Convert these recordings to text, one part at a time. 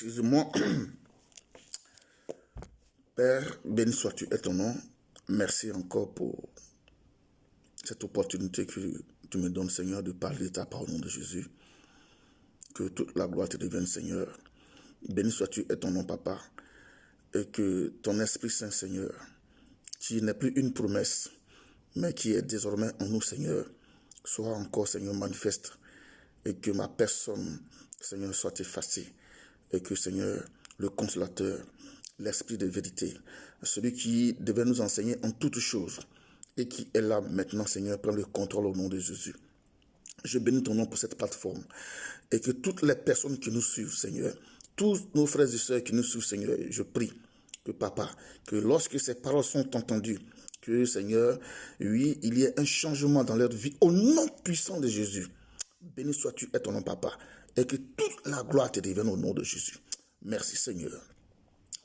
Excusez-moi. Père, béni sois-tu et ton nom. Merci encore pour cette opportunité que tu me donnes, Seigneur, de parler de ta parole au nom de Jésus. Que toute la gloire te devienne, Seigneur. Béni sois-tu et ton nom, Papa. Et que ton Esprit Saint, Seigneur, qui n'est plus une promesse, mais qui est désormais en nous, Seigneur, soit encore, Seigneur, manifeste. Et que ma personne, Seigneur, soit effacée. Et que, Seigneur, le consolateur, l'esprit de vérité, celui qui devait nous enseigner en toutes choses et qui est là maintenant, Seigneur, prend le contrôle au nom de Jésus. Je bénis ton nom pour cette plateforme et que toutes les personnes qui nous suivent, Seigneur, tous nos frères et sœurs qui nous suivent, Seigneur, je prie que Papa, que lorsque ces paroles sont entendues, que Seigneur, oui, il y ait un changement dans leur vie au nom puissant de Jésus. Béni sois-tu et ton nom, Papa, et que toute la gloire te revienne au nom de Jésus. Merci, Seigneur.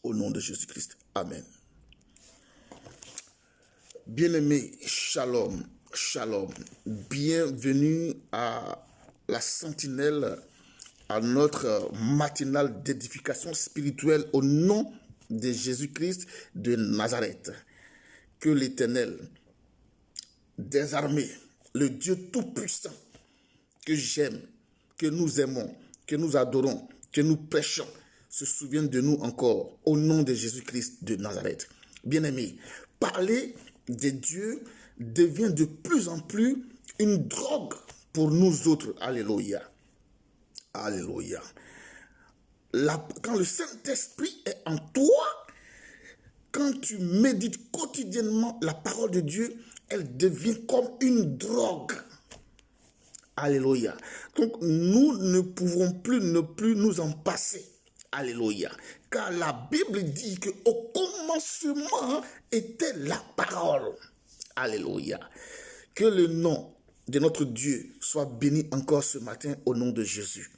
Au nom de Jésus-Christ. Amen. Bien-aimés, shalom, shalom. Bienvenue à la sentinelle, à notre matinale d'édification spirituelle au nom de Jésus-Christ de Nazareth. Que l'Éternel des armées, le Dieu tout-puissant, que j'aime, que nous aimons, que nous adorons, que nous prêchons, se souvienne de nous encore au nom de Jésus-Christ de Nazareth. Bien-aimés, parler de Dieu devient de plus en plus une drogue pour nous autres. Alléluia. Alléluia. Quand le Saint-Esprit est en toi, quand tu médites quotidiennement la parole de Dieu, elle devient comme une drogue. Alléluia. Donc, nous ne pouvons plus nous en passer. Alléluia. Car la Bible dit qu'au commencement était la parole. Alléluia. Que le nom de notre Dieu soit béni encore ce matin au nom de Jésus.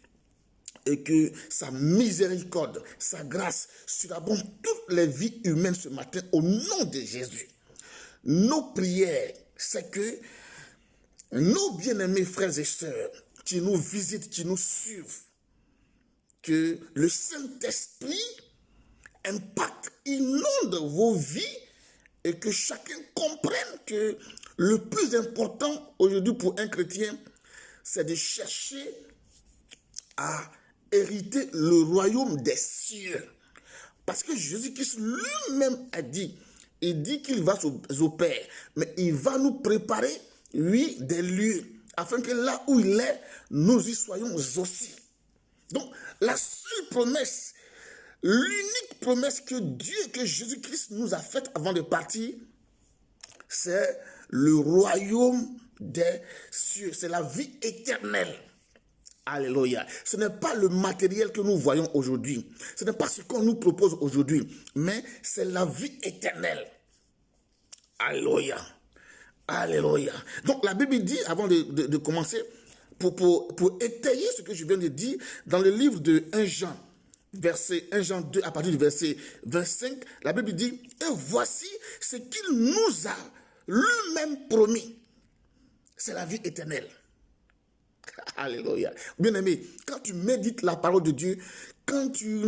Et que sa miséricorde, sa grâce surabonde toutes les vies humaines ce matin au nom de Jésus. Nos prières, c'est que nos bien-aimés frères et sœurs qui nous visitent, qui nous suivent, que le Saint-Esprit impacte, inonde vos vies et que chacun comprenne que le plus important aujourd'hui pour un chrétien, c'est de chercher à hériter le royaume des cieux. Parce que Jésus-Christ lui-même a dit, il dit qu'il va au Père, mais il va nous préparer, oui, des lieux, afin que là où il est, nous y soyons aussi. Donc, la seule promesse, l'unique promesse que Dieu, que Jésus-Christ nous a faite avant de partir, c'est le royaume des cieux, c'est la vie éternelle. Alléluia. Ce n'est pas le matériel que nous voyons aujourd'hui, ce n'est pas ce qu'on nous propose aujourd'hui, mais c'est la vie éternelle. Alléluia. Alléluia. Donc, la Bible dit, avant de commencer, pour étayer ce que je viens de dire, dans le livre de 1 Jean, verset 1 Jean 2, à partir du verset 25, la Bible dit, et voici ce qu'il nous a lui-même promis. C'est la vie éternelle. Alléluia. Bien-aimé, quand tu médites la parole de Dieu, quand tu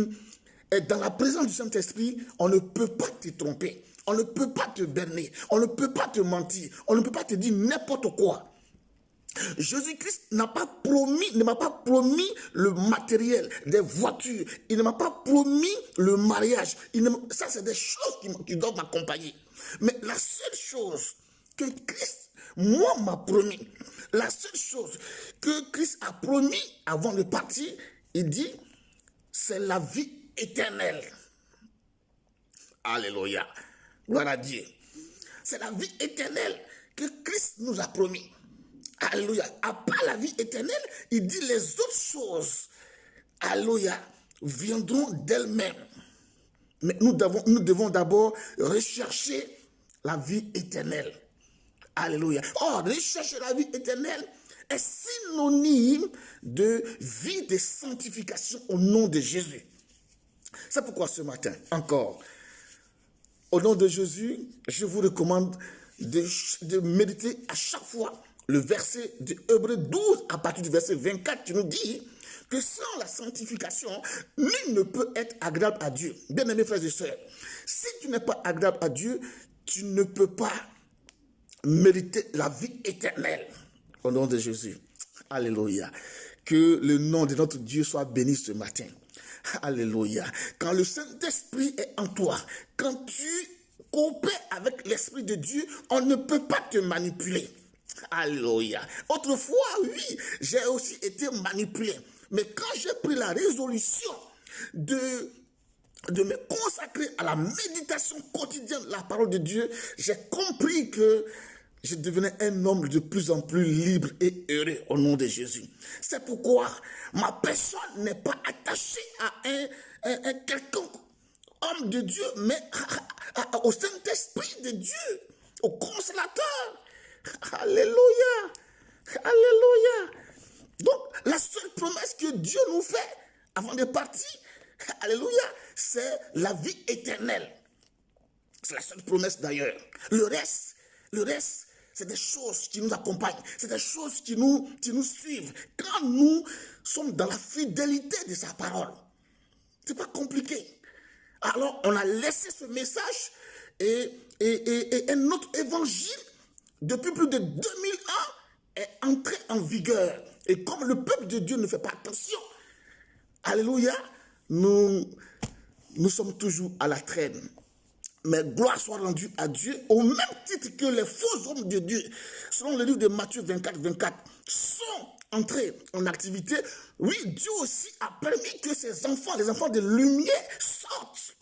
es dans la présence du Saint-Esprit, on ne peut pas te tromper. On ne peut pas te berner. On ne peut pas te mentir. On ne peut pas te dire n'importe quoi. Jésus-Christ ne m'a pas promis le matériel, des voitures. Il ne m'a pas promis le mariage. Ça, c'est des choses qui doivent m'accompagner. Mais la seule chose que Christ, moi, m'a promis, la seule chose que Christ a promis avant de partir, il dit, c'est la vie éternelle. Alléluia. Gloire à Dieu. C'est la vie éternelle que Christ nous a promis. Alléluia. Après la vie éternelle, il dit les autres choses, alléluia, viendront d'elles-mêmes. Mais nous devons d'abord rechercher la vie éternelle. Alléluia. Or, rechercher la vie éternelle est synonyme de vie de sanctification au nom de Jésus. C'est pourquoi ce matin, encore, au nom de Jésus, je vous recommande de méditer à chaque fois le verset de Hébreux 12, à partir du verset 24, qui nous dit que sans la sanctification, nul ne peut être agréable à Dieu. Bien-aimés frères et sœurs, si tu n'es pas agréable à Dieu, tu ne peux pas mériter la vie éternelle. Au nom de Jésus. Alléluia. Que le nom de notre Dieu soit béni ce matin. Alléluia. Quand le Saint-Esprit est en toi, quand tu coopères avec l'Esprit de Dieu, on ne peut pas te manipuler. Alléluia. Autrefois, oui, j'ai aussi été manipulé. Mais quand j'ai pris la résolution de me consacrer à la méditation quotidienne de la parole de Dieu, j'ai compris que je devenais un homme de plus en plus libre et heureux au nom de Jésus. C'est pourquoi ma personne n'est pas attachée à un quelconque homme de Dieu, mais au Saint-Esprit de Dieu, au Consolateur. Alléluia. Alléluia. Donc, la seule promesse que Dieu nous fait avant de partir, alléluia, c'est la vie éternelle. C'est la seule promesse d'ailleurs. Le reste, c'est des choses qui nous accompagnent. C'est des choses qui nous suivent. Quand nous sommes dans la fidélité de sa parole, c'est pas compliqué. Alors, on a laissé ce message et un autre évangile, depuis plus de 2000 ans, est entré en vigueur. Et comme le peuple de Dieu ne fait pas attention, alléluia, nous sommes toujours à la traîne. Mais gloire soit rendue à Dieu, au même titre que les faux hommes de Dieu, selon le livre de Matthieu 24, sont entrés en activité. Oui, Dieu aussi a permis que ces enfants, les enfants de lumière, sortent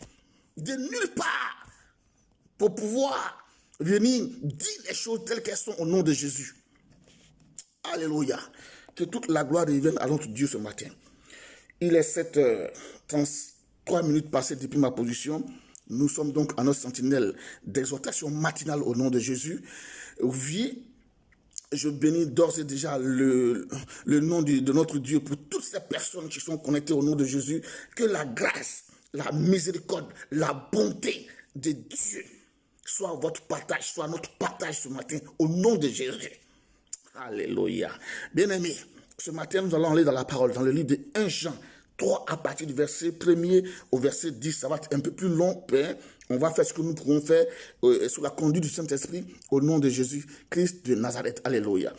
de nulle part pour pouvoir venir dire les choses telles qu'elles sont au nom de Jésus. Alléluia. Que toute la gloire revienne à notre Dieu ce matin. Il est 7h33 passées depuis ma position. Nous sommes donc à notre sentinelle d'exhortation matinale au nom de Jésus. Oui, je bénis d'ores et déjà le nom de notre Dieu pour toutes ces personnes qui sont connectées au nom de Jésus. Que la grâce, la miséricorde, la bonté de Dieu soit votre partage, soit notre partage ce matin au nom de Jésus. Alléluia. Bien-aimés, ce matin nous allons aller dans la parole, dans le livre de 1 Jean 3 à partir du verset 1er au verset 10. Ça va être un peu plus long, mais on va faire ce que nous pourrons faire sous la conduite du Saint-Esprit au nom de Jésus-Christ de Nazareth. Alléluia.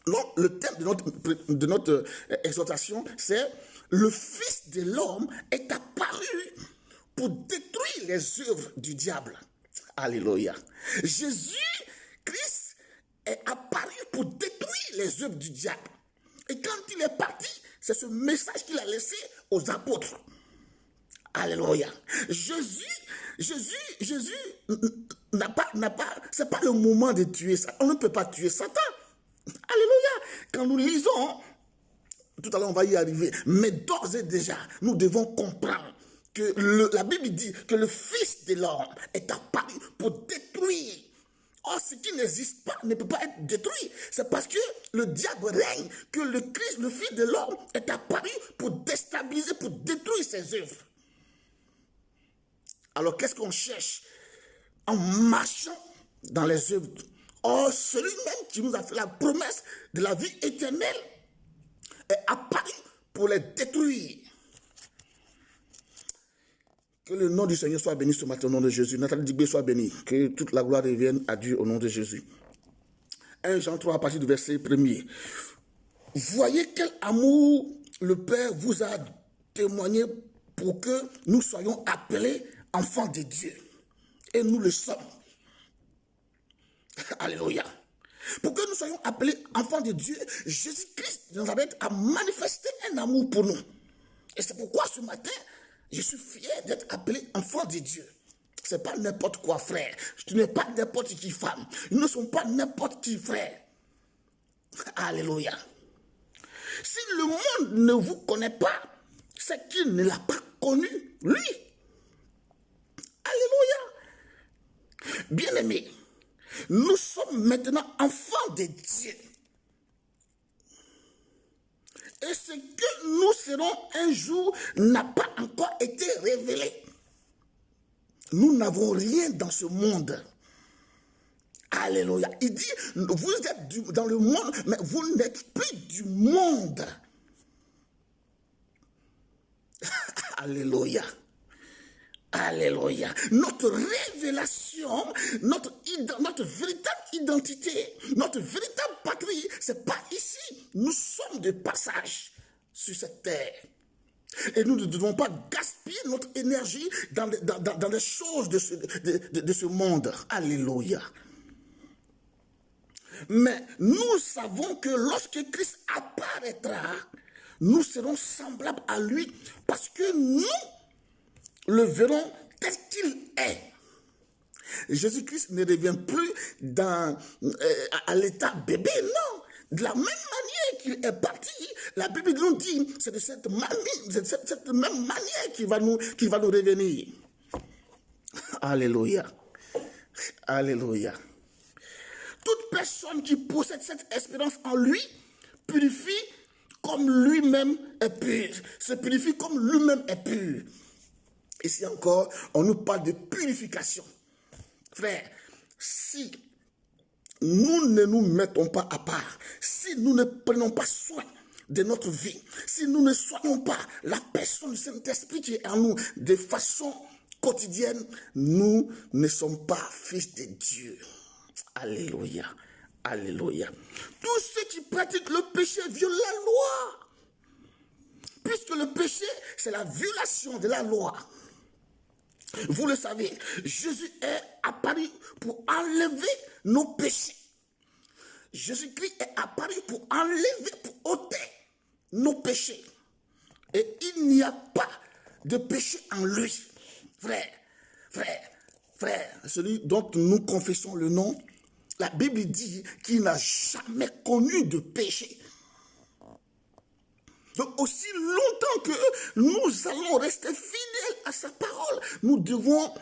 Donc, le thème de notre exhortation, c'est le Fils de l'homme est apparu pour détruire les œuvres du diable. Alléluia. Jésus-Christ est apparu pour détruire les œuvres du diable. Et quand il est parti, c'est ce message qu'il a laissé aux apôtres. Alléluia. Jésus c'est pas le moment de tuer ça. On ne peut pas tuer Satan. Alléluia. Quand nous lisons, tout à l'heure on va y arriver, mais d'ores et déjà, nous devons comprendre que la Bible dit que le Fils de l'homme est apparu pour détruire. Or, ce qui n'existe pas ne peut pas être détruit. C'est parce que le diable règne que le Christ, le Fils de l'homme, est apparu pour déstabiliser, pour détruire ses œuvres. Alors, qu'est-ce qu'on cherche en marchant dans les œuvres? Or, celui-même qui nous a fait la promesse de la vie éternelle est apparu pour les détruire. Que le nom du Seigneur soit béni ce matin au nom de Jésus. Nathalie Dibé soit bénie. Que toute la gloire revienne à Dieu au nom de Jésus. 1 Jean 3 à partir du verset 1er. Voyez quel amour le Père vous a témoigné pour que nous soyons appelés enfants de Dieu. Et nous le sommes. Alléluia. Pour que nous soyons appelés enfants de Dieu, Jésus-Christ de Nazareth a manifesté un amour pour nous. Et c'est pourquoi ce matin, je suis fier d'être appelé enfant de Dieu. Ce n'est pas n'importe quoi, frère. Tu n'es pas n'importe qui, femme. Nous ne sommes pas n'importe qui, frère. Alléluia. Si le monde ne vous connaît pas, c'est qu'il ne l'a pas connu, lui. Alléluia. Bien-aimés, nous sommes maintenant enfants de Dieu. Et ce que nous serons un jour n'a pas encore été révélé. Nous n'avons rien dans ce monde. Alléluia. Il dit, vous êtes dans le monde, mais vous n'êtes plus du monde. Alléluia. Alléluia. Notre révélation, notre véritable identité, notre véritable patrie, c'est pas ici. Nous sommes de passage sur cette terre. Et nous ne devons pas gaspiller notre énergie dans les choses de ce monde. Alléluia. Mais nous savons que lorsque Christ apparaîtra, nous serons semblables à lui parce que nous le verrons tel qu'il est. Jésus-Christ ne revient plus à l'état bébé, non. De la même manière qu'il est parti, la Bible nous dit, c'est de cette même manière qu'il va nous revenir. Alléluia. Alléluia. Toute personne qui possède cette espérance en lui purifie comme lui-même est pur. Se purifie comme lui-même est pur. Ici encore, on nous parle de purification. Frère, si nous ne nous mettons pas à part, si nous ne prenons pas soin de notre vie, si nous ne soignons pas la personne du Saint-Esprit qui est en nous de façon quotidienne, nous ne sommes pas fils de Dieu. Alléluia. Alléluia. Tous ceux qui pratiquent le péché violent la loi. Puisque le péché, c'est la violation de la loi. Vous le savez, Jésus est apparu pour enlever nos péchés. Jésus-Christ est apparu pour enlever, pour ôter nos péchés. Et il n'y a pas de péché en lui. Frère, celui dont nous confessons le nom, la Bible dit qu'il n'a jamais connu de péché. Donc aussi longtemps que nous allons rester fidèles à sa parole, nous devons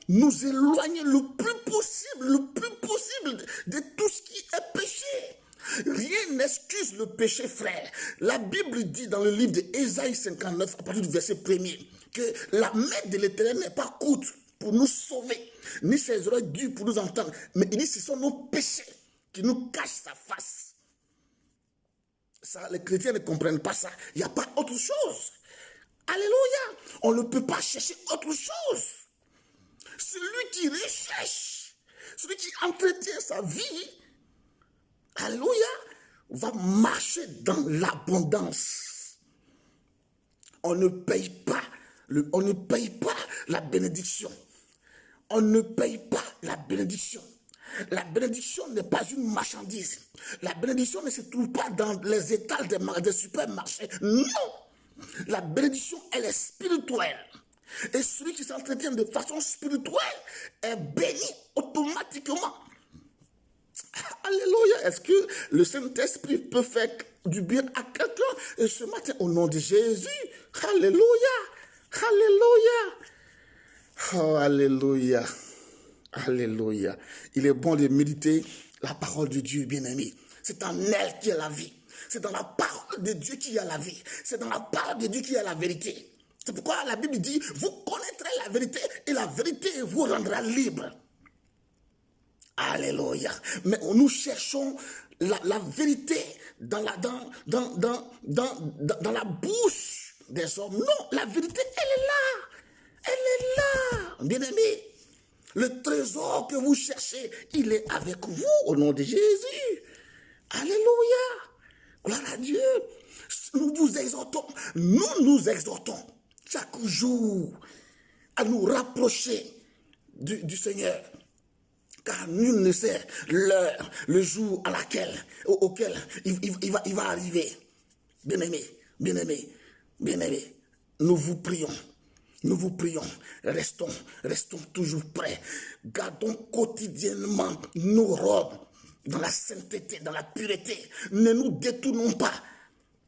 nous éloigner le plus possible de tout ce qui est péché. Rien n'excuse le péché, frère. La Bible dit dans le livre d'Ésaïe 59, à partir du verset 1er, que la main de l'Éternel n'est pas courte pour nous sauver, ni ses oreilles dures pour nous entendre. Mais il dit que ce sont nos péchés qui nous cachent sa face. Ça, les chrétiens ne comprennent pas ça. Il n'y a pas autre chose. Alléluia. On ne peut pas chercher autre chose. Celui qui recherche, celui qui entretient sa vie, alléluia, va marcher dans l'abondance. On ne paye pas la bénédiction. On ne paye pas la bénédiction. La bénédiction n'est pas une marchandise. La bénédiction ne se trouve pas dans les étals des supermarchés. Non! La bénédiction, elle est spirituelle. Et celui qui s'entretient de façon spirituelle est béni automatiquement. Alléluia. Est-ce que le Saint-Esprit peut faire du bien à quelqu'un? Et ce matin, au nom de Jésus, alléluia. Alléluia. Oh, alléluia. Alléluia. Il est bon de méditer la parole de Dieu, bien-aimé. C'est en elle qu'il y a la vie. C'est dans la parole de Dieu qu'il y a la vie. C'est dans la parole de Dieu qu'il y a la vérité. C'est pourquoi la Bible dit, vous connaîtrez la vérité et la vérité vous rendra libre. Alléluia. Mais nous cherchons la vérité dans la bouche des hommes. Non, la vérité, elle est là. Elle est là. Bien-aimé. Le trésor que vous cherchez, il est avec vous au nom de Jésus. Alléluia. Gloire à Dieu. Nous nous exhortons chaque jour à nous rapprocher du Seigneur. Car nul ne sait l'heure, le jour auquel il va arriver. Bien-aimé, nous vous prions. Restons toujours prêts. Gardons quotidiennement nos robes dans la sainteté, dans la pureté. Ne nous détournons pas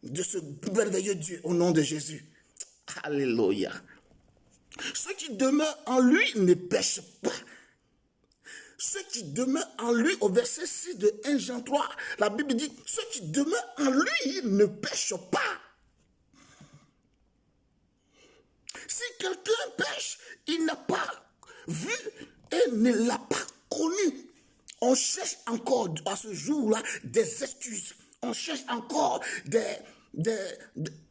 de ce merveilleux Dieu au nom de Jésus. Alléluia. Ceux qui demeurent en lui ne pêchent pas. Ceux qui demeurent en lui, au verset 6 de 1 Jean 3, la Bible dit, ceux qui demeurent en lui ne pêchent pas. Si quelqu'un pêche, il n'a pas vu et ne l'a pas connu. On cherche encore à ce jour-là des excuses. On cherche encore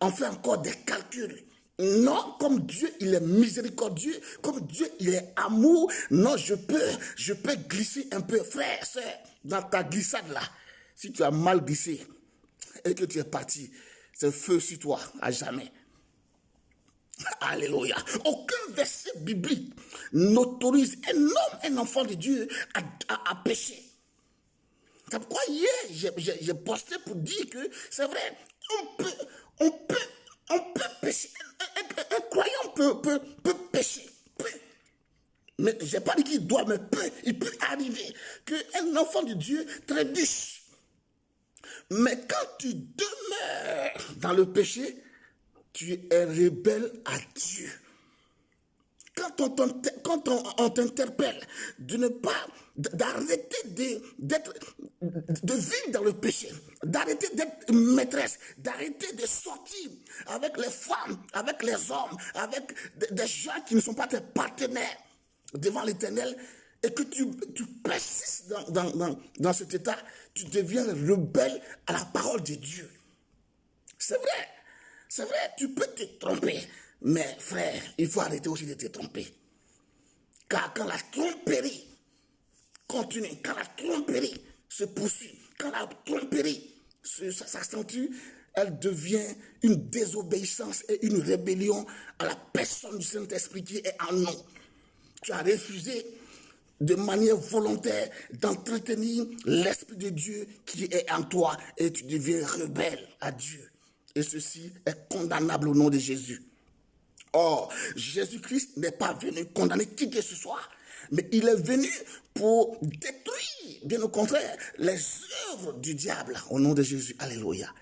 on fait encore des calculs. Non, comme Dieu, il est miséricordieux, comme Dieu, il est amour. Non, je peux glisser un peu, frère, sœur, dans ta glissade là. Si tu as mal glissé et que tu es parti, c'est feu sur toi, à jamais. Alléluia. Aucun verset biblique n'autorise un homme, un enfant de Dieu à pécher. C'est pourquoi hier, j'ai posté pour dire que c'est vrai, on peut pécher. Un croyant peut pécher. Mais je n'ai pas dit qu'il doit, mais il peut arriver qu'un enfant de Dieu trébuche. Mais quand tu demeures dans le péché, tu es rebelle à Dieu. Quand on t'interpelle d'arrêter de vivre dans le péché, d'arrêter d'être maîtresse, d'arrêter de sortir avec les femmes, avec les hommes, avec des gens qui ne sont pas tes partenaires devant l'Éternel, et que tu persistes dans cet état, tu deviens rebelle à la parole de Dieu. C'est vrai, tu peux te tromper, mais frère, il faut arrêter aussi de te tromper. Car quand la tromperie continue, quand la tromperie se poursuit, quand la tromperie s'accentue, elle devient une désobéissance et une rébellion à la personne du Saint-Esprit qui est en nous. Tu as refusé de manière volontaire d'entretenir l'Esprit de Dieu qui est en toi et tu deviens rebelle à Dieu. Et ceci est condamnable au nom de Jésus. Or, Jésus-Christ n'est pas venu condamner qui que ce soit, mais il est venu pour détruire, bien au contraire, les œuvres du diable au nom de Jésus. Alléluia.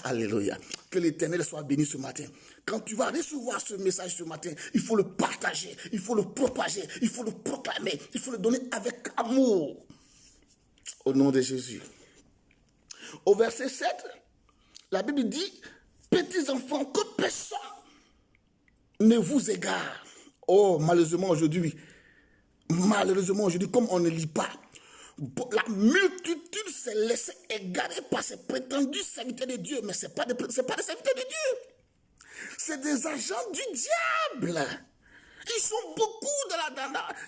Alléluia. Que l'Éternel soit béni ce matin. Quand tu vas recevoir ce message ce matin, il faut le partager, il faut le propager, il faut le proclamer, il faut le donner avec amour. Au nom de Jésus. Au verset 7, la Bible dit, petits enfants, que personne ne vous égare. Oh, malheureusement aujourd'hui, comme on ne lit pas, la multitude s'est laissée égarer par ces prétendus serviteurs de Dieu. Mais ce n'est pas des serviteurs de Dieu. C'est des agents du diable. Ils sont beaucoup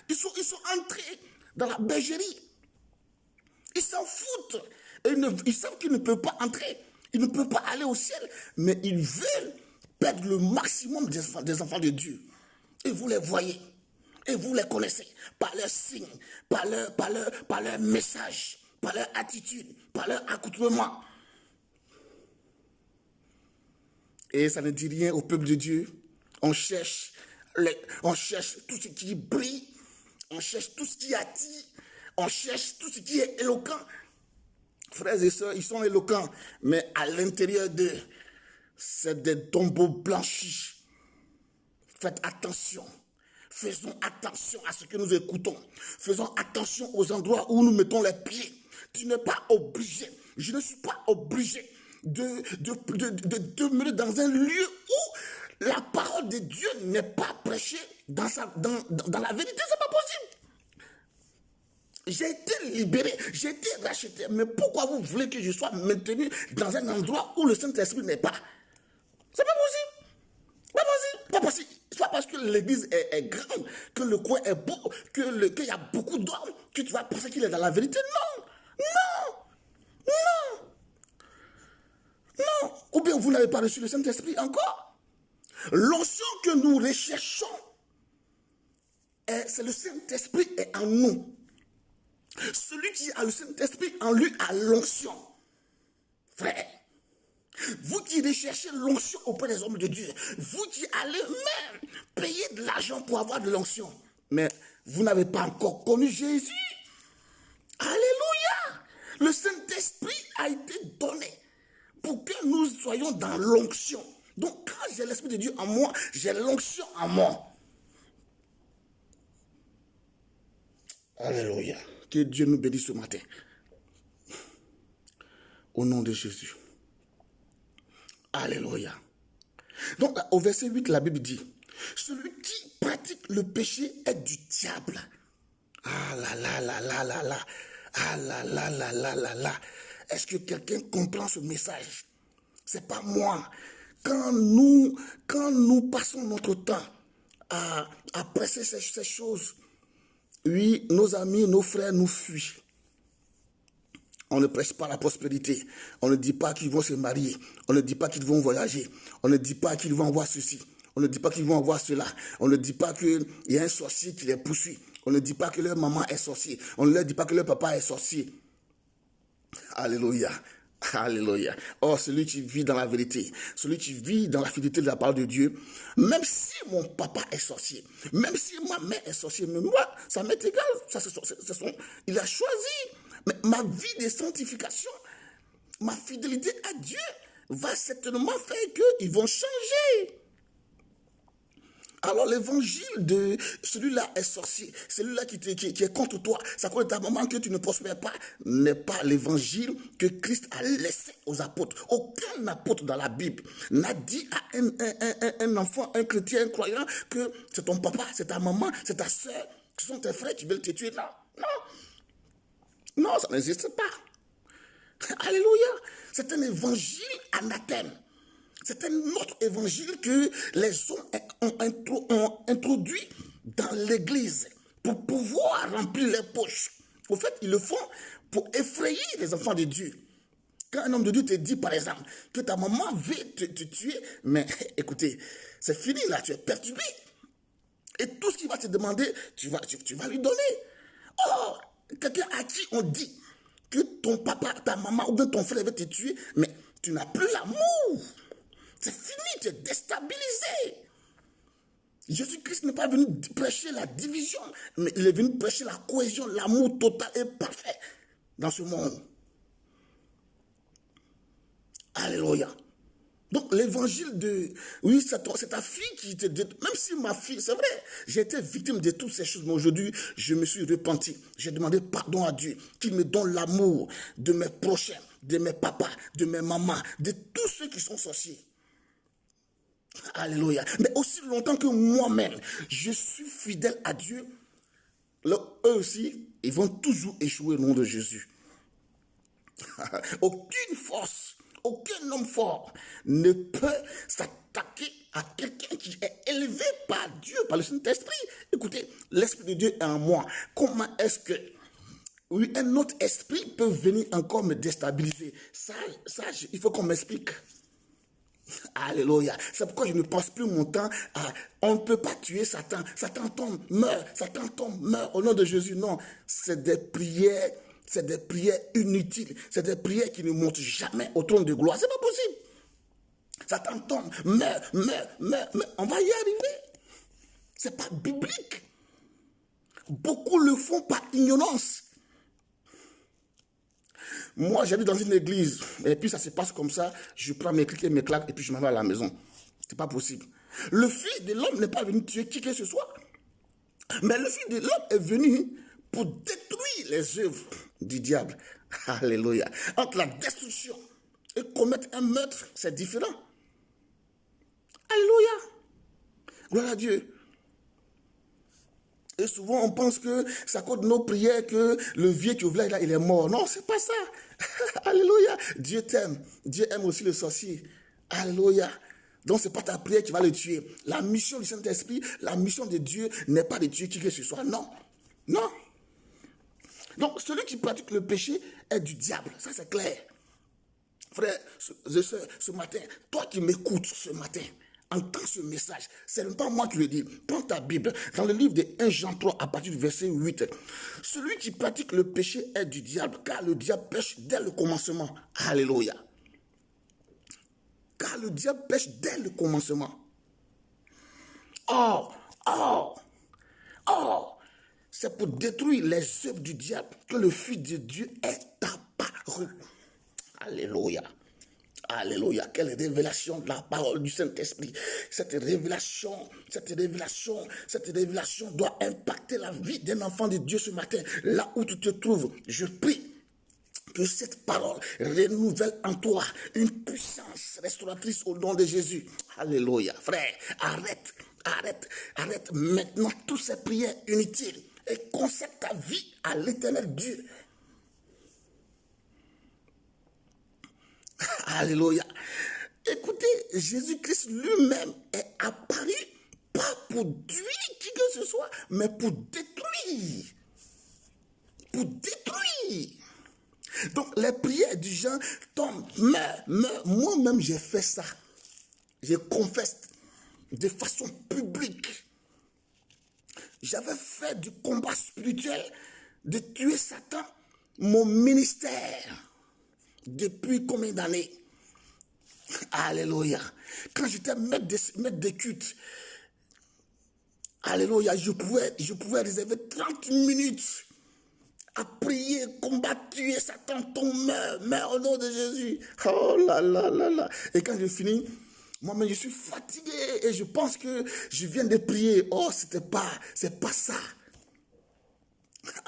ils sont entrés dans la bergerie. Ils s'en foutent. Ils savent qu'ils ne peuvent pas entrer. Ils ne peuvent pas aller au ciel. Mais ils veulent perdre le maximum des enfants de Dieu. Et vous les voyez. Et vous les connaissez par leurs signes, par leur message, par leur attitude, par leur accoutrement. Et ça ne dit rien au peuple de Dieu. On cherche tout ce qui brille, on cherche tout ce qui attire, on cherche tout ce qui est éloquent. Frères et sœurs, ils sont éloquents, mais à l'intérieur d'eux, c'est des tombeaux blanchis. Faites attention. Faisons attention à ce que nous écoutons. Faisons attention aux endroits où nous mettons les pieds. Tu n'es pas obligé. Je ne suis pas obligé de demeurer dans un lieu où la parole de Dieu n'est pas prêchée dans la vérité. C'est pas possible. J'ai été libéré, j'ai été racheté. Mais pourquoi vous voulez que je sois maintenu dans un endroit où le Saint-Esprit n'est pas? C'est pas possible. Pas possible. Pas possible. C'est pas parce que l'église est grande, que le coin est beau, qu'il y a beaucoup d'hommes, que tu vas penser qu'il est dans la vérité. Non. Non. Non. Non. Ou bien vous n'avez pas reçu le Saint-Esprit encore. L'onction que nous recherchons, c'est le Saint-Esprit est en nous. Celui qui a le Saint-Esprit en lui a l'onction. Frère. Vous qui recherchez l'onction auprès des hommes de Dieu, vous qui allez même payer de l'argent pour avoir de l'onction, mais vous n'avez pas encore connu Jésus. Alléluia! Le Saint-Esprit a été donné pour que nous soyons dans l'onction. Donc quand j'ai l'Esprit de Dieu en moi, j'ai l'onction en moi. Alléluia! Que Dieu nous bénisse ce matin. Au nom de Jésus. Alléluia. Donc, au verset 8, la Bible dit, celui qui pratique le péché est du diable. Ah là là là là là là. Ah là là là là là là. Est-ce que quelqu'un comprend ce message? C'est pas moi quand nous passons notre temps à presser ces choses, oui, nos amis, nos frères nous fuient. On ne prêche pas la prospérité. On ne dit pas qu'ils vont se marier. On ne dit pas qu'ils vont voyager. On ne dit pas qu'ils vont avoir ceci. On ne dit pas qu'ils vont avoir cela. On ne dit pas qu'il y a un sorcier qui les poursuit. On ne dit pas que leur maman est sorcier. On ne leur dit pas que leur papa est sorcier. Alléluia. Alléluia. Oh, celui qui vit dans la vérité, celui qui vit dans la fidélité de la parole de Dieu, même si mon papa est sorcier, même si ma mère est sorcière, mais moi, ça m'est égal. Il a choisi. Mais ma vie de sanctification, ma fidélité à Dieu va certainement faire qu'ils vont changer. Alors l'évangile de celui-là est sorcier, celui-là qui est contre toi, ça cause de ta maman que tu ne prospères pas, n'est pas l'évangile que Christ a laissé aux apôtres. Aucun apôtre dans la Bible n'a dit à un enfant, un chrétien, un croyant, que c'est ton papa, c'est ta maman, c'est ta soeur, ce sont tes frères qui veulent te tuer. Non, non, non, ça n'existe pas. Alléluia, c'est un évangile anathème. C'est un autre évangile que les hommes ont introduit dans l'église pour pouvoir remplir les poches. Au fait, ils le font pour effrayer les enfants de Dieu. Quand un homme de Dieu te dit, par exemple, que ta maman veut te tuer, mais écoutez, c'est fini là, tu es perturbé. Et tout ce qu'il va te demander, tu vas lui donner. Oh, quelqu'un à qui on dit que ton papa, ta maman ou bien ton frère veut te tuer, mais tu n'as plus l'amour. C'est fini, tu es déstabilisé. Jésus-Christ n'est pas venu prêcher la division, mais il est venu prêcher la cohésion, l'amour total et parfait dans ce monde. Alléluia. Donc l'évangile de... Oui, c'est ta fille qui te dit... Même si ma fille, c'est vrai, j'ai été victime de toutes ces choses, mais aujourd'hui, je me suis repenti. J'ai demandé pardon à Dieu, qu'il me donne l'amour de mes prochains, de mes papas, de mes mamans, de tous ceux qui sont sorciers. Alléluia. Mais aussi longtemps que moi-même, je suis fidèle à Dieu, eux aussi, ils vont toujours échouer au nom de Jésus. Aucune force, aucun homme fort ne peut s'attaquer à quelqu'un qui est élevé par Dieu, par le Saint-Esprit. Écoutez, l'Esprit de Dieu est en moi. Comment est-ce que un autre esprit peut venir encore me déstabiliser? Ça, il faut qu'on m'explique. Alléluia. C'est pourquoi je ne passe plus mon temps à... On ne peut pas tuer Satan. Satan tombe, meurt. Satan tombe, meurt au nom de Jésus. Non, c'est des prières inutiles. C'est des prières qui ne montent jamais au trône de gloire. C'est pas possible. Satan tombe, meurt. On va y arriver. C'est pas biblique. Beaucoup le font par ignorance. Moi, j'habite dans une église, et puis ça se passe comme ça, je prends mes clics et mes claques, et puis je m'en vais à la maison. C'est pas possible. Le Fils de l'homme n'est pas venu tuer qui que ce soit, mais le Fils de l'homme est venu pour détruire les œuvres du diable. Alléluia. Entre la destruction et commettre un meurtre, c'est différent. Alléluia. Gloire à Dieu. Et souvent, on pense que c'est à cause de nos prières que le vieux qui est au village, là, il est mort. Non, c'est pas ça. Alléluia. Dieu t'aime. Dieu aime aussi le sorcier. Alléluia. Donc, c'est pas ta prière qui va le tuer. La mission du Saint-Esprit, la mission de Dieu n'est pas de tuer qui que ce soit. Non. Non. Donc, celui qui pratique le péché est du diable. Ça, c'est clair. Frère, ce matin, toi qui m'écoutes ce matin, entends ce message. Ce n'est pas moi qui le dis. Prends ta Bible. Dans le livre de 1 Jean 3, à partir du verset 8. Celui qui pratique le péché est du diable, car le diable pêche dès le commencement. Alléluia. Car le diable pêche dès le commencement. Or, c'est pour détruire les œuvres du diable que le Fils de Dieu est apparu. Alléluia. Alléluia, quelle révélation de la parole du Saint-Esprit. Cette révélation doit impacter la vie d'un enfant de Dieu ce matin. Là où tu te trouves, je prie que cette parole renouvelle en toi une puissance restauratrice au nom de Jésus. Alléluia. Frère, arrête maintenant toutes ces prières inutiles et consacre ta vie à l'éternel Dieu. Alléluia. Écoutez, Jésus-Christ lui-même est apparu pas pour tuer qui que ce soit, mais pour détruire. Pour détruire. Donc, les prières du genre, moi-même, j'ai fait ça. Je confesse de façon publique. J'avais fait du combat spirituel, de tuer Satan, mon ministère, depuis combien d'années? Alléluia. Quand j'étais maître de culte, alléluia, je pouvais réserver 30 minutes à prier, combattre, tuer Satan, ton meurs au nom de Jésus. Oh là là là là. Et quand je finis, moi-même je suis fatigué et je pense que je viens de prier. Oh, c'est pas ça.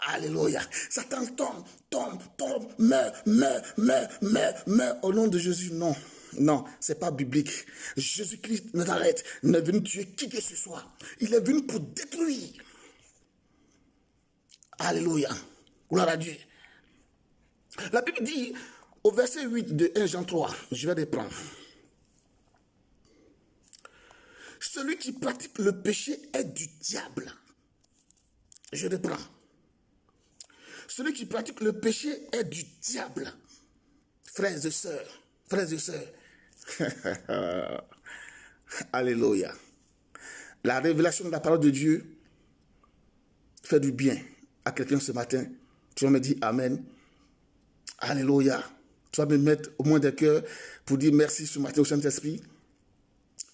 Alléluia. Satan tombe, meurt au nom de Jésus. Non. Non, c'est pas biblique. Jésus-Christ ne t'arrête, n'est venu tuer qui que ce soit. Il est venu pour détruire. Alléluia. Gloire à Dieu. La Bible dit au verset 8 de 1 Jean 3, je vais reprendre. Celui qui pratique le péché est du diable. Je reprends. Celui qui pratique le péché est du diable. Frères et sœurs. Alléluia. La révélation de la parole de Dieu fait du bien à quelqu'un ce matin. Tu vas me dire Amen. Alléluia. Tu vas me mettre au moins des cœurs pour dire merci ce matin au Saint-Esprit.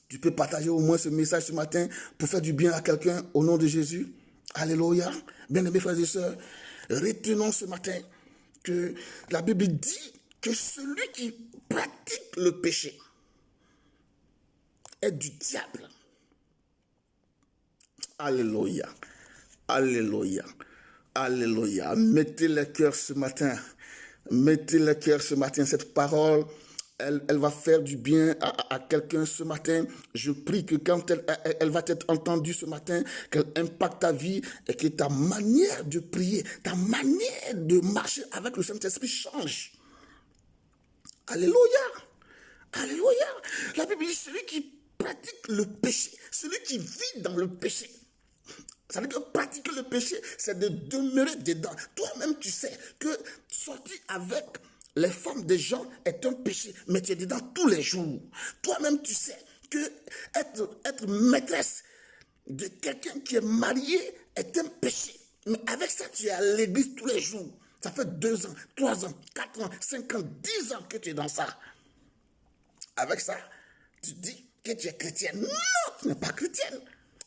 Tu peux partager au moins ce message ce matin pour faire du bien à quelqu'un au nom de Jésus. Alléluia. Bien-aimés frères et sœurs, retenons ce matin que la Bible dit que celui qui pratique le péché est du diable. Alléluia. Alléluia. Alléluia. Mettez le cœur ce matin. Mettez le cœur ce matin. Cette parole, elle va faire du bien à quelqu'un ce matin. Je prie que quand elle va être entendue ce matin, qu'elle impacte ta vie et que ta manière de prier, ta manière de marcher avec le Saint-Esprit change. Alléluia. Alléluia. La Bible dit celui qui pratique le péché, celui qui vit dans le péché. Ça veut dire que pratiquer le péché, c'est de demeurer dedans. Toi-même, tu sais que sortir avec les femmes des gens est un péché, mais tu es dedans tous les jours. Toi-même, tu sais que être maîtresse de quelqu'un qui est marié est un péché. Mais avec ça, tu es à l'église tous les jours. Ça fait 2 ans, 3 ans, 4 ans, 5 ans, 10 ans que tu es dans ça. Avec ça, tu dis que tu es chrétienne. Non, tu n'es pas chrétienne.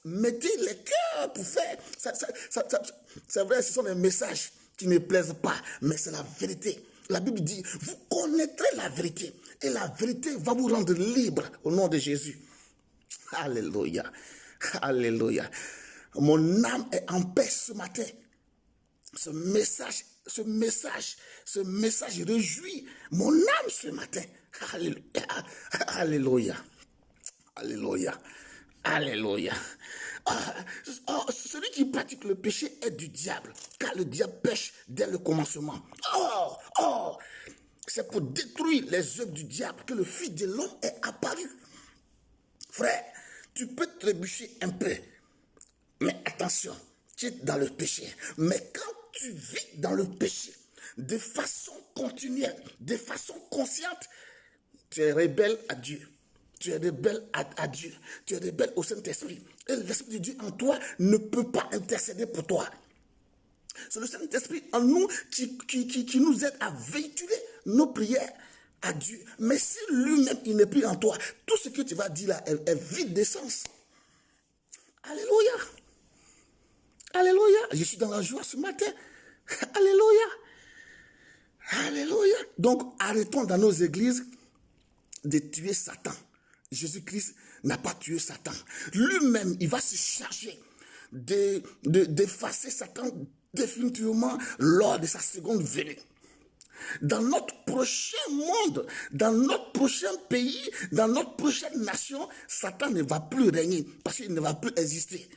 Mettez les cœurs pour faire. C'est vrai, ce sont des messages qui ne plaisent pas, mais c'est la vérité. La Bible dit, vous connaîtrez la vérité, et la vérité va vous rendre libre au nom de Jésus. Alléluia. Alléluia. Mon âme est en paix ce matin. Ce message réjouit mon âme ce matin. Alléluia. Alléluia. Alléluia. Alléluia. Celui qui pratique le péché est du diable, car le diable pêche dès le commencement. C'est pour détruire les œuvres du diable que le Fils de l'homme est apparu. Frère, tu peux trébucher un peu, mais attention, tu es dans le péché. Mais quand tu vis dans le péché, de façon continuelle, de façon consciente, tu es rebelle à Dieu. Tu es rebelle à Dieu. Tu es rebelle au Saint-Esprit. Et l'Esprit de Dieu en toi ne peut pas intercéder pour toi. C'est le Saint-Esprit en nous qui nous aide à véhiculer nos prières à Dieu. Mais si lui-même, il n'est plus en toi, tout ce que tu vas dire là est vide de sens. Alléluia. Alléluia. Je suis dans la joie ce matin. Alléluia. Alléluia. Donc, arrêtons dans nos églises de tuer Satan. Jésus-Christ n'a pas tué Satan. Lui-même, il va se charger d'effacer Satan définitivement lors de sa seconde venue. Dans notre prochain monde, dans notre prochain pays, dans notre prochaine nation, Satan ne va plus régner parce qu'il ne va plus exister.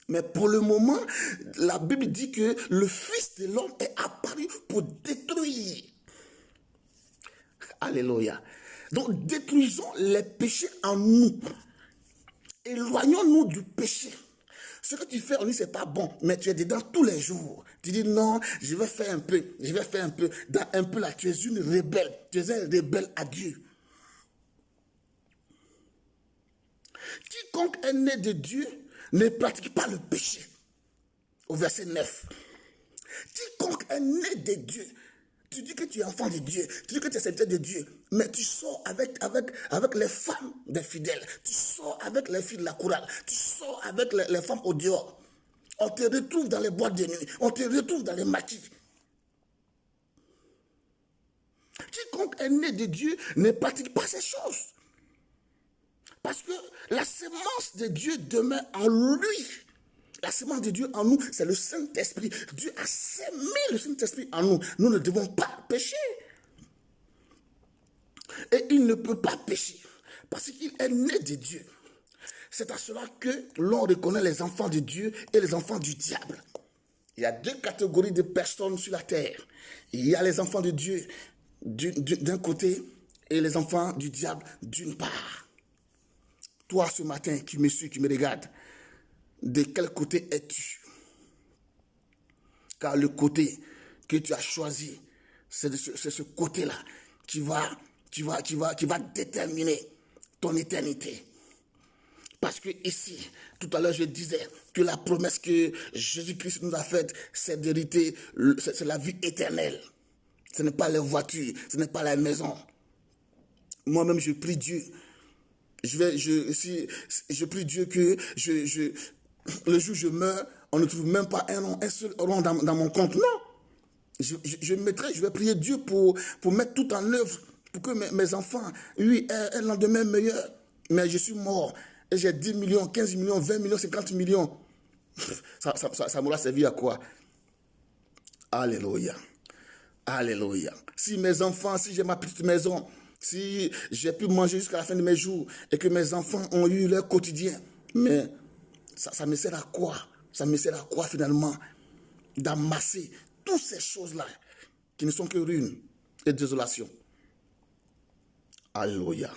Mais pour le moment, la Bible dit que le Fils de l'homme est apparu pour détruire. Alléluia. Donc, détruisons les péchés en nous. Éloignons-nous du péché. Ce que tu fais, on dit c'est pas bon, mais tu es dedans tous les jours. Tu dis non, je vais faire un peu. Dans un peu là, tu es une rebelle. Tu es un rebelle à Dieu. Quiconque est né de Dieu ne pratique pas le péché. Au verset 9. Quiconque est né de Dieu, tu dis que tu es enfant de Dieu, tu dis que tu es serviteur de Dieu, mais tu sors avec les femmes des fidèles, tu sors avec les filles de la chorale, tu sors avec les femmes au dehors. On te retrouve dans les boîtes de nuit, on te retrouve dans les maquis. Quiconque est né de Dieu ne pratique pas ces choses. Parce que la sémence de Dieu demeure en lui. La sémence de Dieu en nous, c'est le Saint-Esprit. Dieu a sémé le Saint-Esprit en nous. Nous ne devons pas pécher. Et il ne peut pas pécher. Parce qu'il est né de Dieu. C'est à cela que l'on reconnaît les enfants de Dieu et les enfants du diable. Il y a deux catégories de personnes sur la terre. Il y a les enfants de Dieu d'un côté et les enfants du diable d'une part. Toi, ce matin, qui me suis, qui me regarde, de quel côté es-tu? Car le côté que tu as choisi, c'est ce côté-là qui va déterminer ton éternité. Parce que ici, tout à l'heure, je disais que la promesse que Jésus-Christ nous a faite, c'est d'hériter, c'est la vie éternelle. Ce n'est pas les voitures, ce n'est pas la maison. Moi-même, je prie Dieu. Je prie Dieu que le jour où je meurs, on ne trouve même pas un seul rond dans mon compte. Non. Je vais prier Dieu pour mettre tout en œuvre, pour que mes enfants, aient un lendemain meilleur. Mais je suis mort. Et j'ai 10 millions, 15 millions, 20 millions, 50 millions. Ça m'aura servi à quoi? Alléluia. Alléluia. Si mes enfants, si j'ai ma petite maison, si j'ai pu manger jusqu'à la fin de mes jours et que mes enfants ont eu leur quotidien, mais ça me sert à quoi? Ça me sert à quoi finalement? D'amasser toutes ces choses-là qui ne sont que ruine et désolation. Alléluia.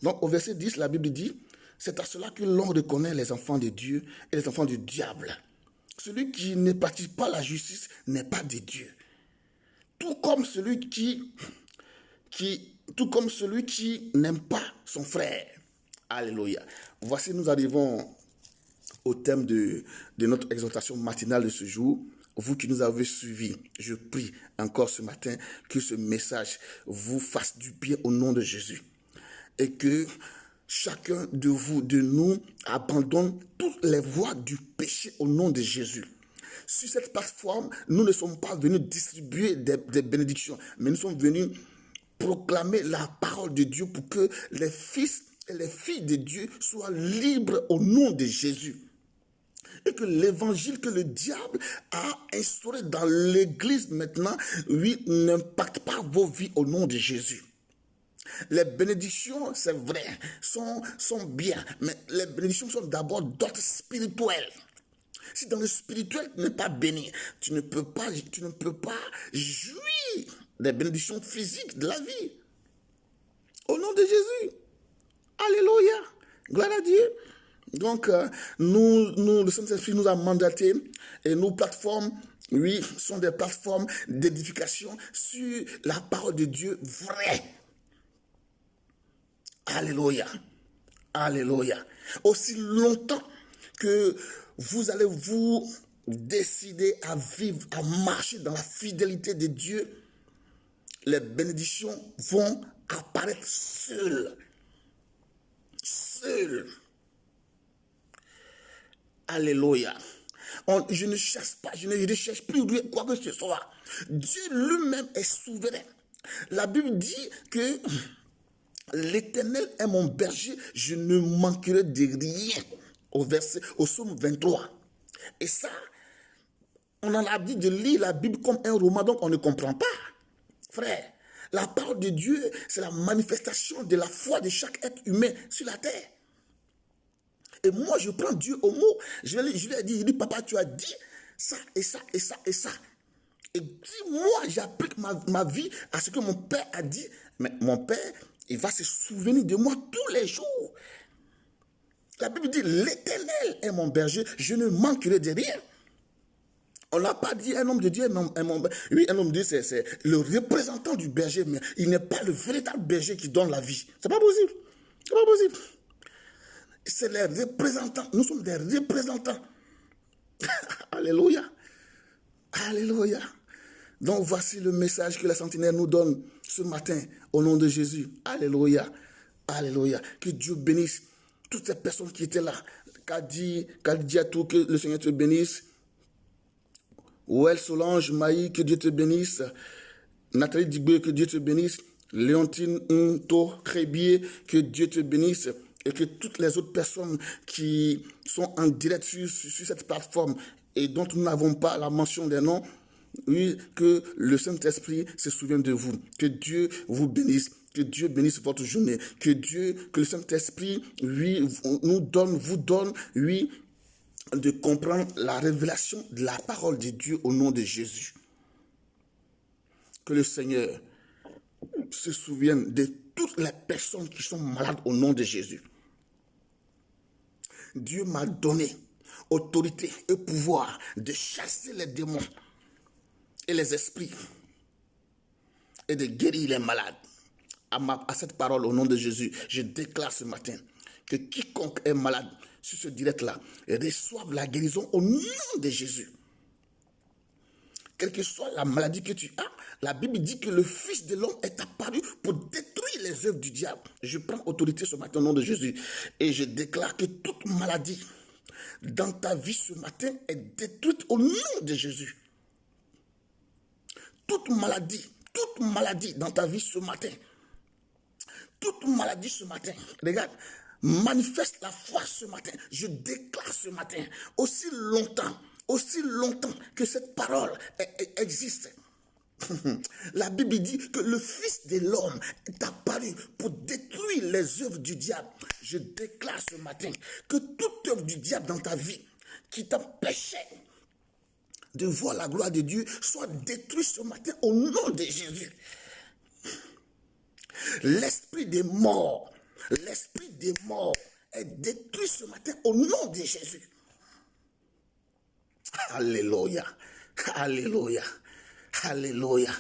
Donc au verset 10, la Bible dit, c'est à cela que l'on reconnaît les enfants de Dieu et les enfants du diable. Celui qui ne pratique pas la justice n'est pas de Dieu. Tout comme celui qui n'aime pas son frère. Alléluia. Voici, nous arrivons au thème de notre exhortation matinale de ce jour. Vous qui nous avez suivis, je prie encore ce matin que ce message vous fasse du bien au nom de Jésus. Et que chacun de vous, de nous, abandonne toutes les voies du péché au nom de Jésus. Sur cette plateforme, nous ne sommes pas venus distribuer des bénédictions, mais nous sommes venus proclamer la parole de Dieu pour que les fils et les filles de Dieu soient libres au nom de Jésus. Et que l'évangile que le diable a instauré dans l'église maintenant, oui, n'impacte pas vos vies au nom de Jésus. Les bénédictions, c'est vrai, sont bien, mais les bénédictions sont d'abord d'ordre spirituel. Si dans le spirituel tu n'es pas béni, tu ne peux pas jouir des bénédictions physiques de la vie. Au nom de Jésus. Alléluia. Gloire à Dieu. Donc, nous, le Saint-Esprit nous a mandatés et nos plateformes, oui, sont des plateformes d'édification sur la parole de Dieu vraie. Alléluia. Alléluia. Aussi longtemps que vous allez vous décider à vivre, à marcher dans la fidélité de Dieu, les bénédictions vont apparaître seules. Seules. Alléluia. Je ne cherche pas, je ne recherche plus quoi que ce soit. Dieu lui-même est souverain. La Bible dit que l'Éternel est mon berger, je ne manquerai de rien. Au psaume 23. Et ça, on en a dit de lire la Bible comme un roman, donc on ne comprend pas. Frère, la parole de Dieu, c'est la manifestation de la foi de chaque être humain sur la terre. Et moi, je prends Dieu au mot. Je lui ai dit, il dit, papa, tu as dit ça et ça et ça et ça. Et si moi, j'applique ma vie à ce que mon père a dit, mais mon père, Il va se souvenir de moi tous les jours. La Bible dit, l'Éternel est mon berger, je ne manquerai de rien. On n'a pas dit un homme de Dieu, oui, un homme de Dieu, c'est le représentant du berger, mais il n'est pas le véritable berger qui donne la vie. C'est pas possible. C'est pas possible. C'est les représentants. Nous sommes des représentants. Alléluia. Alléluia. Donc voici le message que la sentinelle nous donne ce matin au nom de Jésus. Alléluia. Alléluia. Que Dieu bénisse toutes ces personnes qui étaient là. Kadi Atou, que le Seigneur te bénisse. Ouel Solange, Maï, que Dieu te bénisse. Nathalie Digbe, que Dieu te bénisse. Léontine Nto Crébier, que Dieu te bénisse. Et que toutes les autres personnes qui sont en direct sur cette plateforme et dont nous n'avons pas la mention des noms, oui, que le Saint-Esprit se souvienne de vous. Que Dieu vous bénisse. Que Dieu bénisse votre journée. Que le Saint-Esprit, oui, vous donne, oui, de comprendre la révélation de la parole de Dieu au nom de Jésus. Que le Seigneur se souvienne de toutes les personnes qui sont malades au nom de Jésus. Dieu m'a donné autorité et pouvoir de chasser les démons et les esprits et de guérir les malades. À cette parole au nom de Jésus, je déclare ce matin que quiconque est malade sur ce direct-là reçoive la guérison au nom de Jésus. Quelle que soit la maladie que tu as, la Bible dit que le Fils de l'homme est apparu pour détruire les œuvres du diable. Je prends autorité ce matin au nom de Jésus et je déclare que toute maladie dans ta vie ce matin est détruite au nom de Jésus. Toute maladie dans ta vie ce matin, toute maladie ce matin, regarde, manifeste la foi ce matin. Je déclare ce matin, aussi longtemps que cette parole existe. La Bible dit que le Fils de l'homme est apparu pour détruire les œuvres du diable. Je déclare ce matin que toute œuvre du diable dans ta vie qui t'empêchait de voir la gloire de Dieu soit détruite ce matin au nom de Jésus. L'esprit des morts est détruit ce matin au nom de Jésus. Alléluia, alléluia, alléluia.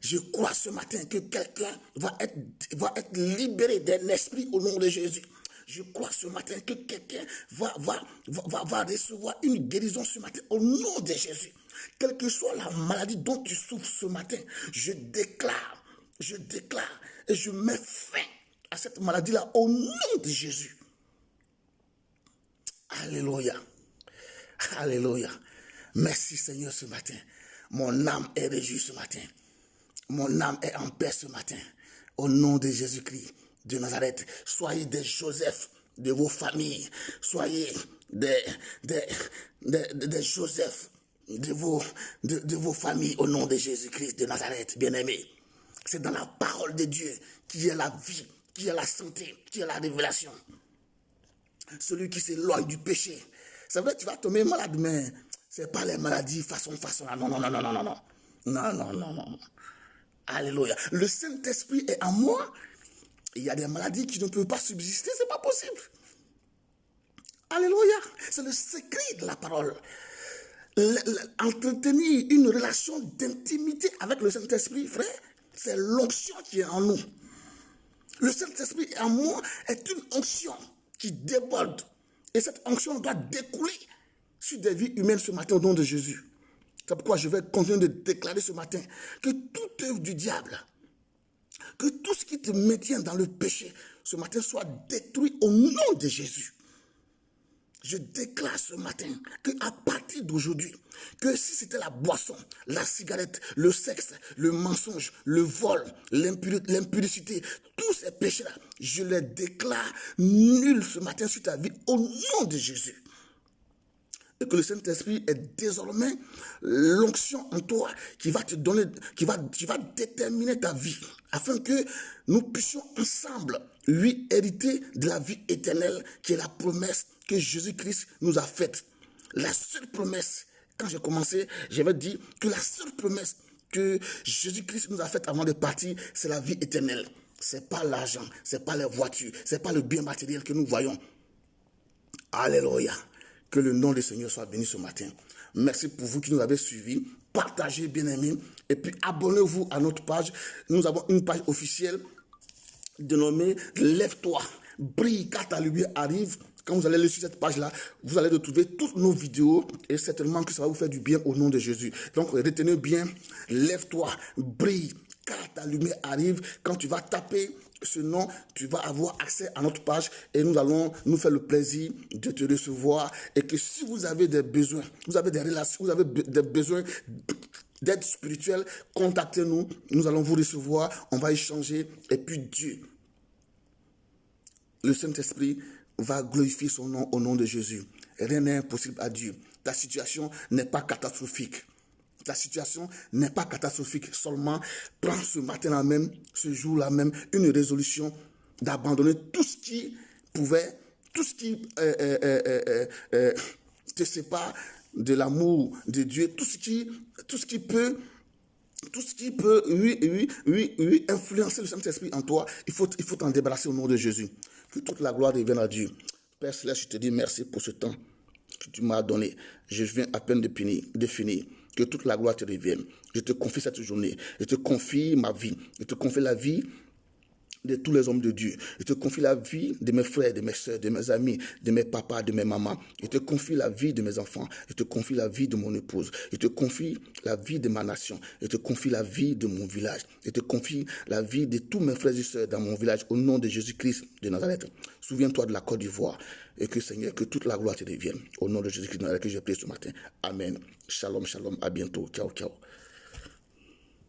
Je crois ce matin que quelqu'un va être libéré d'un esprit au nom de Jésus. Je crois ce matin que quelqu'un va recevoir une guérison ce matin au nom de Jésus. Quelle que soit la maladie dont tu souffres ce matin, je déclare et je mets fin à cette maladie-là au nom de Jésus. Alléluia. Alléluia. Merci Seigneur ce matin. Mon âme est réjouie ce matin. Mon âme est en paix ce matin. Au nom de Jésus-Christ de Nazareth, soyez des Joseph de vos familles. Soyez des Joseph de vos familles au nom de Jésus-Christ de Nazareth, bien-aimés. C'est dans la parole de Dieu qui est la vie, qui est la santé, qui est la révélation. Celui qui s'éloigne du péché. C'est vrai, tu vas tomber malade, mais ce n'est pas les maladies façon. Non. Alléluia. Le Saint-Esprit est en moi. Il y a des maladies qui ne peuvent pas subsister, ce n'est pas possible. Alléluia. C'est le secret de la parole. Entretenir une relation d'intimité avec le Saint-Esprit, frère, c'est l'onction qui est en nous. Le Saint-Esprit en moi est une onction qui déborde. Et cette onction doit découler sur des vies humaines ce matin au nom de Jésus. C'est pourquoi je vais continuer de déclarer ce matin que toute œuvre du diable, que tout ce qui te maintient dans le péché ce matin soit détruit au nom de Jésus. Je déclare ce matin qu'à partir d'aujourd'hui, que si c'était la boisson, la cigarette, le sexe, le mensonge, le vol, l'impudicité, tous ces péchés-là, je les déclare nuls ce matin sur ta vie au nom de Jésus. Et que le Saint-Esprit est désormais l'onction en toi qui va te donner, qui va déterminer ta vie, afin que nous puissions ensemble, lui, hériter de la vie éternelle qui est la promesse que Jésus-Christ nous a faite. La seule promesse, quand j'ai commencé, j'avais dit que la seule promesse que Jésus-Christ nous a faite avant de partir, c'est la vie éternelle. Ce n'est pas l'argent, ce n'est pas les voitures, ce n'est pas le bien matériel que nous voyons. Alléluia. Que le nom du Seigneur soit béni ce matin. Merci pour vous qui nous avez suivis. Partagez, bien-aimés. Et puis, abonnez-vous à notre page. Nous avons une page officielle dénommée « Lève-toi, brille car ta lumière arrive ». Quand vous allez aller sur cette page-là, vous allez retrouver toutes nos vidéos et certainement que ça va vous faire du bien au nom de Jésus. Donc, retenez bien, lève-toi, brille, car ta lumière arrive. Quand tu vas taper ce nom, tu vas avoir accès à notre page et nous allons nous faire le plaisir de te recevoir. Et que si vous avez des besoins, vous avez des relations, vous avez des besoins d'aide spirituelle, contactez-nous. Nous allons vous recevoir, on va échanger. Et puis Dieu, le Saint-Esprit, va glorifier son nom au nom de Jésus. Rien n'est impossible à Dieu. Ta situation n'est pas catastrophique. Ta situation n'est pas catastrophique. Seulement, prends ce matin-là même, ce jour-là même, une résolution d'abandonner tout ce qui pouvait, tout ce qui te sépare de l'amour de Dieu, tout ce qui peut, oui, influencer le Saint-Esprit en toi. Il faut t'en débarrasser au nom de Jésus. Que toute la gloire revienne à Dieu. Père Céleste, je te dis merci pour ce temps que tu m'as donné. Je viens à peine de finir. Que toute la gloire te revienne. Je te confie cette journée. Je te confie ma vie. Je te confie la vie de tous les hommes de Dieu. Je te confie la vie de mes frères, de mes soeurs, de mes amis, de mes papas, de mes mamans. Je te confie la vie de mes enfants. Je te confie la vie de mon épouse. Je te confie la vie de ma nation. Je te confie la vie de mon village. Je te confie la vie de tous mes frères et sœurs dans mon village au nom de Jésus-Christ de Nazareth. Souviens-toi de la Côte d'Ivoire et que Seigneur, que toute la gloire te revienne. Au nom de Jésus-Christ de Nazareth que j'ai prié ce matin. Amen. Shalom, shalom. À bientôt. Ciao, ciao.